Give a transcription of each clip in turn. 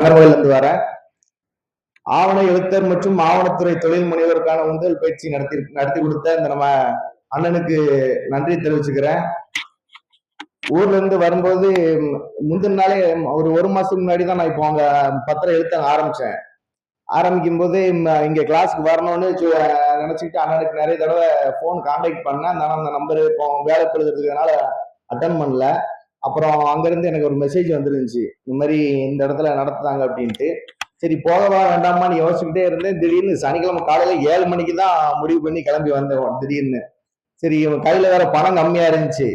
நகர்வதிலிருந்து வரேன். ஆவண எழுத்தர் மற்றும் ஆவணத்துறை தொழில் முனைவருக்கான உந்தல் பயிற்சி நடத்தி கொடுத்த இந்த நம்ம அண்ணனுக்கு நன்றி தெரிவிச்சுக்கிறேன். ஊர்ல இருந்து வரும்போது முந்தின நாளே ஒரு மாசத்துக்கு முன்னாடி தான் நான் இப்போ அங்க பத்திரம் எழுத்த ஆரம்பிக்கும் போது இங்க கிளாஸுக்கு வரணும்னு நினைச்சுக்கிட்டு அண்ணனுக்கு நிறைய தடவை போன் கான்டாக்ட் பண்ணேன். நான் அந்த நம்பர் இப்போ வேலை எழுதுறதுனால அட்டன் பண்ணல. அப்புறம் அங்கிருந்து எனக்கு ஒரு மெசேஜ் வந்துருந்துச்சு, இந்த மாதிரி இந்த இடத்துல நடத்துறாங்க அப்படின்ட்டு. சரி போகவா வேண்டாமான்னு யோசிச்சுக்கிட்டே இருந்தேன். திடீர்னு சனிக்கிழமை காலையில 7 மணிக்கு தான் முடிவு பண்ணி கிளம்பி வந்தேன் திடீர்னு. சரி இவன் கையில வேற பணம் கம்மியா இருந்துச்சு,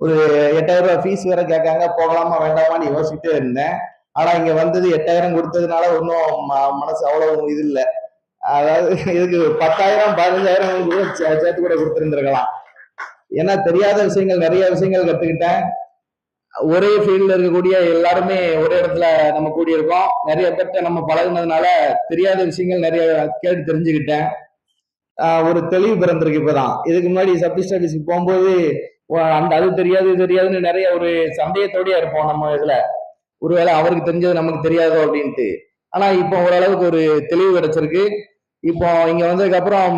ஒரு 8000 ரூபாய் ஃபீஸ் வேற கேட்காங்க, போகலாமா வேண்டாமான்னு யோசிச்சுட்டே இருந்தேன். ஆனா இங்க வந்தது 8000 கொடுத்ததுனால ஒன்றும் மனசு அவ்வளவு இது இல்லை. அதாவது இதுக்கு 10,000 15,000 கூட சேர்த்து கூட கொடுத்துருந்துருக்கலாம். ஏன்னா தெரியாத விஷயங்கள் நிறைய விஷயங்கள் கத்துக்கிட்டேன். ஒரே ஃபீல்ட்ல இருக்கக்கூடிய எல்லாருமே ஒரே இடத்துல நம்ம கூடி இருக்கோம். நிறைய பேர்ட்ட நம்ம பழகுனதுனால தெரியாத விஷயங்கள் நிறைய கேட்டு தெரிஞ்சுக்கிட்டேன். ஒரு தெளிவு பிறந்திருக்கு இப்பதான். இதுக்கு முன்னாடி சப்டிஸ்ட் ஆஃபீஸுக்கு போகும்போது அந்த அது தெரியாது இது தெரியாதுன்னு நிறைய ஒரு சந்தேகத்தோடய இருப்போம். நம்ம இதுல ஒருவேளை அவருக்கு தெரிஞ்சது நமக்கு தெரியாதோ அப்படின்ட்டு. ஆனா இப்போ ஓரளவுக்கு ஒரு தெளிவு கிடைச்சிருக்கு. இப்போ இங்க வந்ததுக்கு அப்புறம்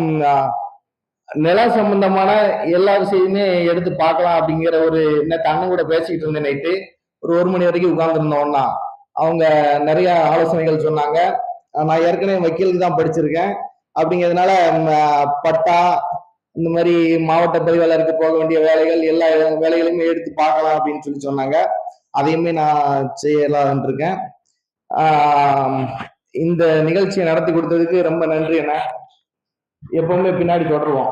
நில சம்பந்தமான எல்லா விஷயமே எடுத்து பார்க்கலாம் அப்படிங்கிற ஒரு அண்ணன் கூட பேசிக்கிட்டு இருந்தேன். நைட்டு ஒரு மணி வரைக்கும் உட்கார்ந்துருந்தோம்னா அவங்க நிறைய ஆலோசனைகள் சொன்னாங்க. நான் ஏற்கனவே வக்கீலுக்கு தான் படிச்சிருக்கேன். அப்படிங்கிறதுனால பட்டா இந்த மாதிரி மாவட்ட பதிவாளருக்கு போக வேண்டிய வேலைகள் எல்லா வேலைகளையுமே எடுத்து பார்க்கலாம் அப்படின்னு சொன்னாங்க. அதையுமே நான் செய்யலாம் இருக்கேன். இந்த நிகழ்ச்சியை நடத்தி கொடுத்ததுக்கு ரொம்ப நன்றி அண்ணா. எப்பவுமே பின்னாடி தொடருவோம்.